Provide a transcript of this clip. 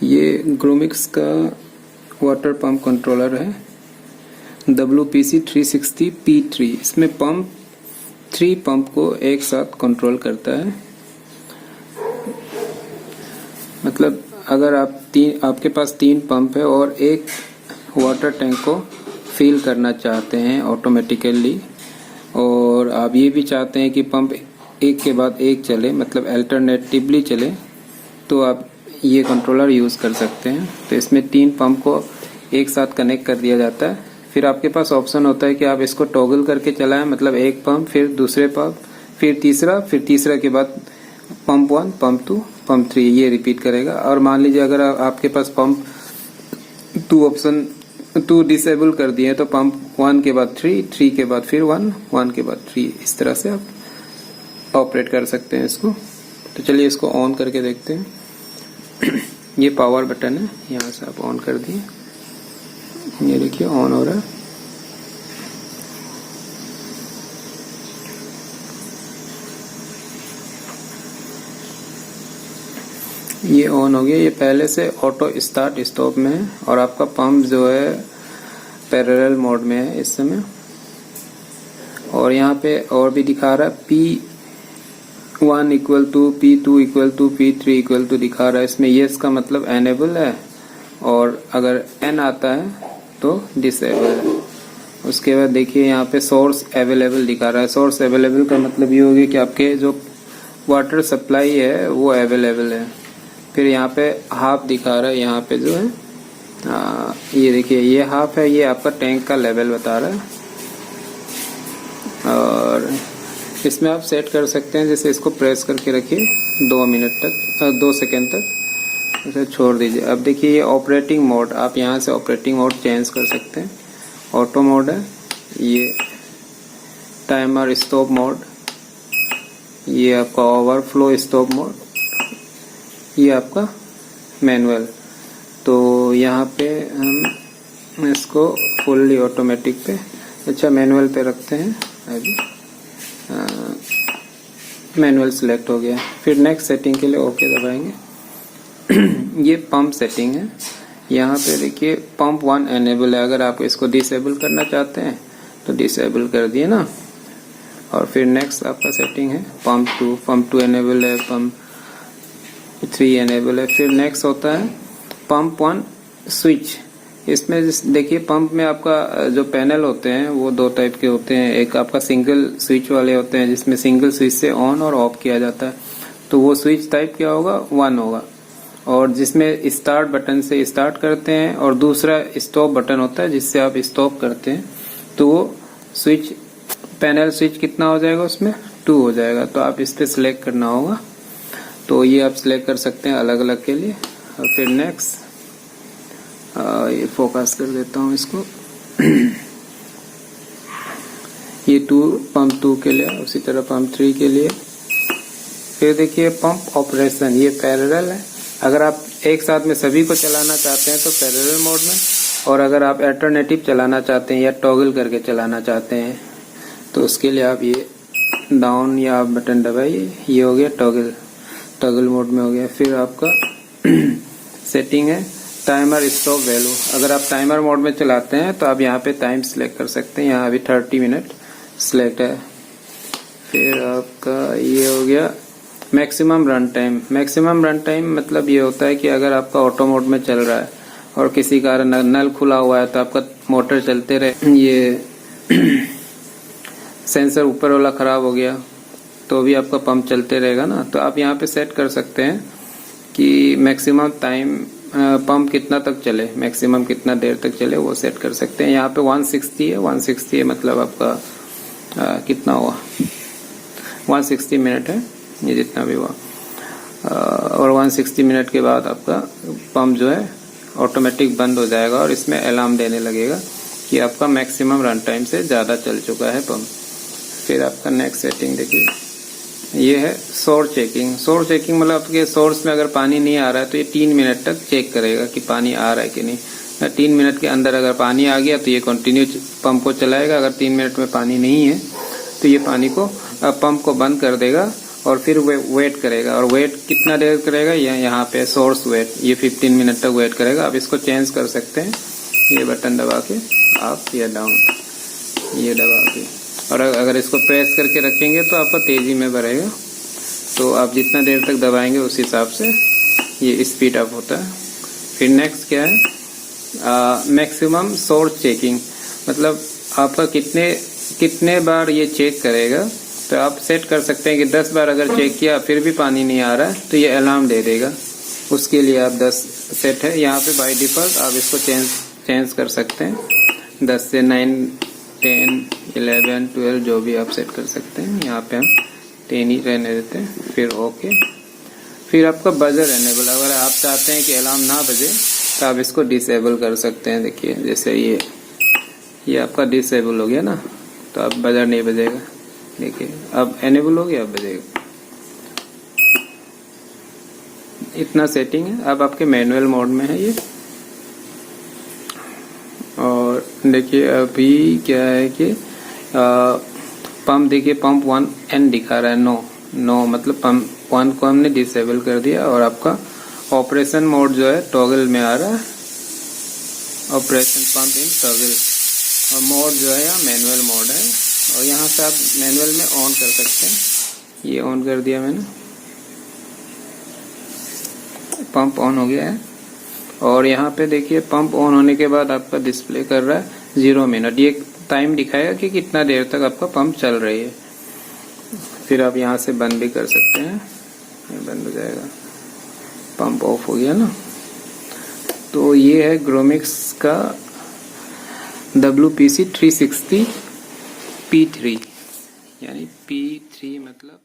ये ग्रोमिक्स का water pump controller है WPC 360 P3। इसमें पंप 3 पंप को एक साथ कंट्रोल करता है। मतलब अगर आपके पास 3 पंप है और एक वाटर टैंक को फिल करना चाहते हैं ऑटोमेटिकली, और आप ये भी चाहते हैं कि पंप एक के बाद एक चले, मतलब अल्टरनेटिवली चले, तो आप ये कंट्रोलर यूज़ कर सकते हैं। तो इसमें 3 पंप को एक साथ कनेक्ट कर दिया जाता है। फिर आपके पास ऑप्शन होता है कि आप इसको टॉगल करके चलाएं, मतलब एक पंप, फिर दूसरे पंप, फिर तीसरा के बाद पंप 1, पंप 2, पंप 3, ये रिपीट करेगा। और मान लीजिए अगर आपके पास पंप 2 डिसेबल कर दिए तो पंप 1 के बाद 3 के बाद फिर 1 के बाद 3, इस तरह से आप ऑपरेट कर सकते हैं इसको। तो चलिए इसको ऑन करके देखते हैं। ये पावर बटन है, यहाँ से आप ऑन कर दिए, ये देखिए ऑन हो रहा है। ये ऑन हो गया। ये पहले से ऑटो स्टार्ट स्टॉप में है और आपका पंप जो है पैरेलल मोड में है इस समय। और यहाँ पे और भी दिखा रहा है P1 equal to P2 equal to P3 equal to दिखा रहा है। इसमें येस का मतलब एनेबल है, और अगर N आता है तो डिसेबल है। उसके बाद देखिए यहाँ पे सोर्स अवेलेबल दिखा रहा है। सोर्स अवेलेबल का मतलब ये हो गया कि आपके जो वाटर सप्लाई है वो अवेलेबल है। फिर यहाँ पे हाफ दिखा रहा है, यहाँ पे जो है ये देखिए ये हाफ है, ये आपका टैंक का लेवल बता रहा है। और इसमें आप सेट कर सकते हैं, जैसे इसको प्रेस करके रखिए 2 सेकेंड तक, इसे छोड़ दीजिए। अब देखिए ये ऑपरेटिंग मोड, आप यहाँ से ऑपरेटिंग मोड चेंज कर सकते हैं। ऑटो मोड है, ये टाइमर स्टॉप मोड, ये आपका ओवरफ्लो स्टॉप मोड, ये आपका मैनुअल। तो यहाँ पे हम इसको फुल्ली ऑटोमेटिक पे, अच्छा मैनुअल पे रखते हैं। अभी मैनुअल सिलेक्ट हो गया। फिर नेक्स्ट सेटिंग के लिए ओके दबाएंगे। ये पंप सेटिंग है। यहाँ पे देखिए पंप 1 एनेबल है। अगर आप इसको डिसेबल करना चाहते हैं तो डिसेबल कर दिए ना। और फिर नेक्स्ट आपका सेटिंग है पंप 2 एनेबल है, पंप 3 एनेबल है। फिर नेक्स्ट होता है पंप 1 स्विच। इसमें देखिए पंप में आपका जो पैनल होते हैं वो 2 टाइप के होते हैं। एक आपका सिंगल स्विच वाले होते हैं जिसमें सिंगल स्विच से ऑन और ऑफ किया जाता है, तो वो स्विच टाइप क्या होगा, 1 होगा। और जिसमें स्टार्ट बटन से स्टार्ट करते हैं, और दूसरा स्टॉप बटन होता है जिससे आप स्टॉप करते हैं, तो वो स्विच पैनल स्विच कितना हो जाएगा, उसमें 2 हो जाएगा। तो आप इस पे सिलेक्ट करना होगा। तो ये आप सिलेक्ट कर सकते हैं अलग अलग के लिए। और फिर नेक्स्ट ये फोकस कर देता हूँ इसको। ये पंप 2 के लिए, उसी तरह पंप 3 के लिए। फिर देखिए पंप ऑपरेशन, ये पैरेलल है। अगर आप एक साथ में सभी को चलाना चाहते हैं तो पैरेलल मोड में, और अगर आप अल्टरनेटिव चलाना चाहते हैं या टॉगल करके चलाना चाहते हैं तो उसके लिए आप ये डाउन या आप बटन दबाइए। ये हो गया टॉगल मोड में हो गया। फिर आपका सेटिंग है टाइमर स्टॉप वैल्यू। अगर आप टाइमर मोड में चलाते हैं तो आप यहाँ पे टाइम सिलेक्ट कर सकते हैं। यहाँ अभी 30 मिनट सिलेक्ट है। फिर आपका ये हो गया maximum run time. Maximum run time मतलब ये होता है कि अगर आपका ऑटो मोड में चल रहा है और किसी कारण नल खुला हुआ है तो आपका मोटर चलते रहे, ये सेंसर ऊपर वाला खराब हो गया तो भी आपका पंप चलते रहेगा ना। तो आप यहाँ पे सेट कर सकते हैं कि मैक्सिमम टाइम पंप कितना तक चले, मैक्सिमम कितना देर तक चले, वो सेट कर सकते हैं। यहाँ पे 160 है। 160 है मतलब आपका कितना हुआ, 160 मिनट है, ये जितना भी हुआ। और 160 मिनट के बाद आपका पंप जो है ऑटोमेटिक बंद हो जाएगा और इसमें अलार्म देने लगेगा कि आपका मैक्सिमम रन टाइम से ज़्यादा चल चुका है पंप। फिर आपका नेक्स्ट सेटिंग देखिए, ये है सोर्स चेकिंग। सोर्स चेकिंग मतलब आपके सोर्स में अगर पानी नहीं आ रहा है तो ये 3 मिनट तक चेक करेगा कि पानी आ रहा है कि नहीं। 3 मिनट के अंदर अगर पानी आ गया तो ये कंटिन्यू पंप को चलाएगा। अगर 3 मिनट में पानी नहीं है तो ये पानी को पंप को बंद कर देगा और फिर वेट करेगा। और वेट कितना देर करेगा, यहाँ पे सोर्स वेट, ये 15 मिनट तक वेट करेगा। आप इसको चेंज कर सकते हैं, ये बटन दबा के अप या डाउन, ये दबा के। और अगर इसको प्रेस करके रखेंगे तो आपका तेजी में बढ़ेगा। तो आप जितना देर तक दबाएंगे उस हिसाब से ये स्पीड अप होता है। फिर नेक्स्ट क्या है, मैक्सिमम सोर्स चेकिंग, मतलब आपका कितने बार ये चेक करेगा। तो आप सेट कर सकते हैं कि 10 बार अगर चेक किया फिर भी पानी नहीं आ रहा है तो ये अलार्म दे देगा। उसके लिए आप 10 सेट है यहाँ पे बाय डिफॉल्ट। आप इसको चेंज कर सकते हैं, 10 से 9, 10, 11, 12 जो भी आप सेट कर सकते हैं। यहाँ पे हम 10 ही रहने देते हैं, फिर ओके। फिर आपका बजर एनेबल, अगर आप चाहते हैं कि अलार्म ना बजे तो आप इसको डिसेबल कर सकते हैं। देखिए जैसे ये आपका डिसेबल हो गया ना, तो अब बजर नहीं बजेगा। देखिए अब एनेबल हो गया, अब बजेगा। इतना सेटिंग है। अब आपके मैनुअल मोड में है ये। और देखिए अभी क्या है कि पंप, देखिए पंप 1N दिखा रहा है, नो मतलब पंप 1 को हमने डिसेबल कर दिया। और आपका ऑपरेशन मोड जो है टॉगल में आ रहा है, ऑपरेशन पंप इन टॉगल। और मोड जो है यहाँ मैनुअल मोड है। और यहाँ से आप मैनुअल में ऑन कर सकते हैं। ये ऑन कर दिया मैंने, पंप ऑन हो गया है। और यहाँ पे देखिए पंप ऑन होने के बाद आपका डिस्प्ले कर रहा है 0 मिनट। ये टाइम दिखाएगा कि कितना देर तक आपका पंप चल रही है। फिर आप यहाँ से बंद भी कर सकते हैं, ये बंद हो जाएगा। पंप ऑफ हो गया ना। तो ये है ग्रोमिक्स का WPC 360 P3, यानी P3 मतलब